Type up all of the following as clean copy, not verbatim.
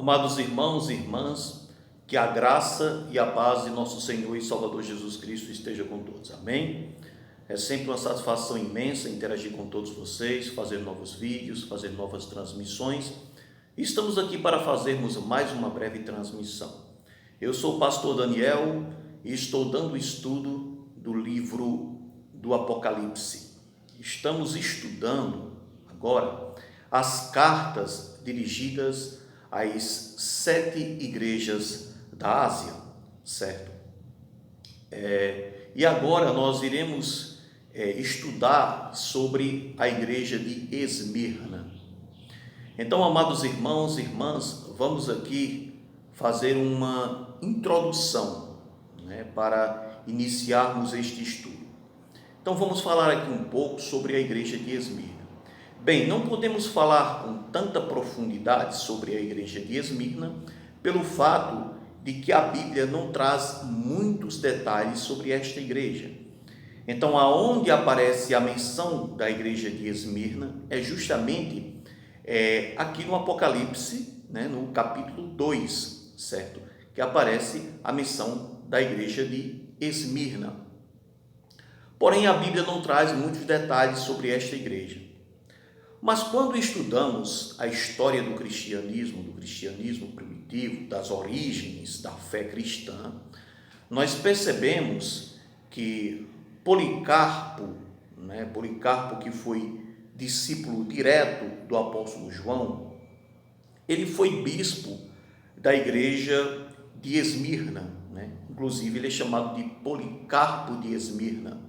Amados irmãos e irmãs, que a graça e a paz de nosso Senhor e Salvador Jesus Cristo esteja com todos. Amém? É sempre uma satisfação imensa interagir com todos vocês, fazer novos vídeos, fazer novas transmissões. Estamos aqui para fazermos mais uma breve transmissão. Eu sou o pastor Daniel e estou dando estudo do livro do Apocalipse. Estamos estudando agora as cartas dirigidas às 7 igrejas da Ásia, certo? E agora nós iremos estudar sobre a igreja de Esmirna. Então, amados irmãos e irmãs, vamos aqui fazer uma introdução, para iniciarmos este estudo. Então, vamos falar aqui um pouco sobre a igreja de Esmirna. Bem, não podemos falar com tanta profundidade sobre a igreja de Esmirna pelo fato de que a Bíblia não traz muitos detalhes sobre esta igreja. Então, aonde aparece a menção da igreja de Esmirna é justamente aqui no Apocalipse, no capítulo 2, certo? Que aparece a menção da igreja de Esmirna. Porém, a Bíblia não traz muitos detalhes sobre esta igreja. Mas quando estudamos a história do cristianismo primitivo, das origens da fé cristã, nós percebemos que Policarpo, que foi discípulo direto do apóstolo João, ele foi bispo da igreja de Esmirna, Inclusive ele é chamado de Policarpo de Esmirna,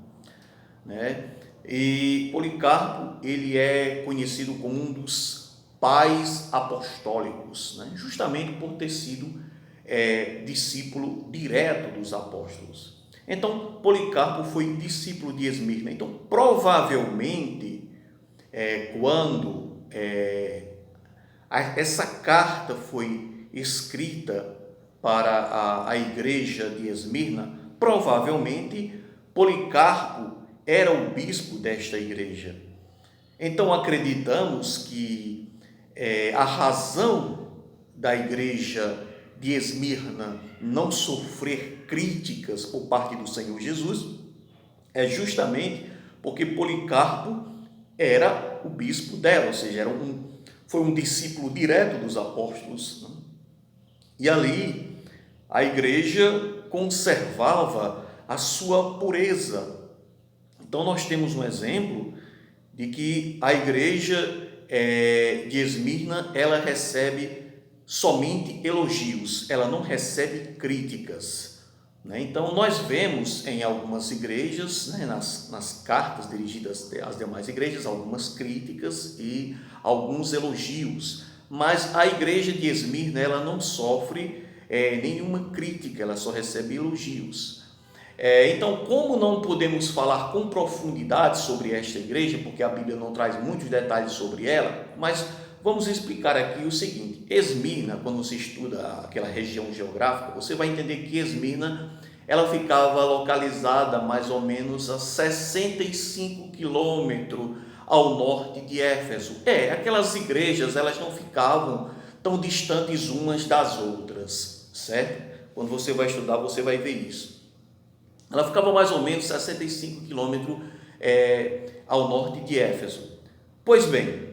E Policarpo, ele é conhecido como um dos pais apostólicos, justamente por ter sido discípulo direto dos apóstolos. Então, Policarpo foi discípulo de Esmirna. Então, provavelmente, quando essa carta foi escrita para a igreja de Esmirna, provavelmente Policarpo era o bispo desta igreja. Então acreditamos que a razão da igreja de Esmirna não sofrer críticas por parte do Senhor Jesus é justamente porque Policarpo era o bispo dela, ou seja, foi um discípulo direto dos apóstolos, E ali a igreja conservava a sua pureza. Então, nós temos um exemplo de que a igreja de Esmirna, ela recebe somente elogios, ela não recebe críticas. Então, nós vemos em algumas igrejas, nas cartas dirigidas às demais igrejas, algumas críticas e alguns elogios. Mas a igreja de Esmirna, ela não sofre nenhuma crítica, ela só recebe elogios. Então, como não podemos falar com profundidade sobre esta igreja, porque a Bíblia não traz muitos detalhes sobre ela, mas vamos explicar aqui o seguinte: Esmirna, quando você estuda aquela região geográfica, você vai entender que Esmirna, ela ficava localizada mais ou menos a 65 quilômetros ao norte de Éfeso. Aquelas igrejas, elas não ficavam tão distantes umas das outras, certo? Quando você vai estudar, você vai ver isso. Ela ficava mais ou menos 65 quilômetros ao norte de Éfeso. Pois bem,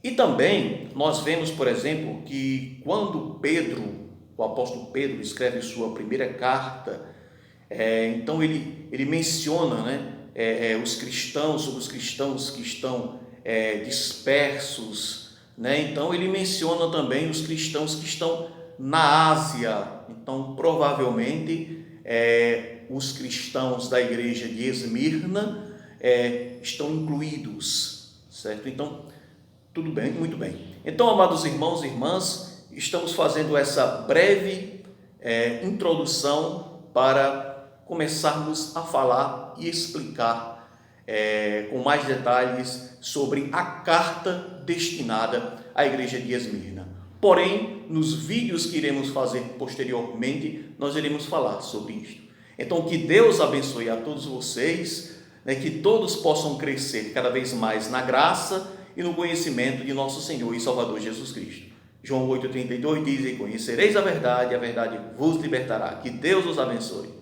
e também nós vemos, por exemplo, que quando o apóstolo Pedro escreve sua primeira carta, então ele menciona os cristãos que estão dispersos, Então ele menciona também os cristãos que estão na Ásia. Então, provavelmente, os cristãos da igreja de Esmirna estão incluídos, certo? Então, tudo bem, muito bem. Então, amados irmãos e irmãs, estamos fazendo essa breve introdução para começarmos a falar e explicar com mais detalhes sobre a carta destinada à igreja de Esmirna. Porém, nos vídeos que iremos fazer posteriormente, nós iremos falar sobre isto. Então, que Deus abençoe a todos vocês, que todos possam crescer cada vez mais na graça e no conhecimento de nosso Senhor e Salvador Jesus Cristo. João 8,32 diz: e conhecereis a verdade vos libertará. Que Deus os abençoe.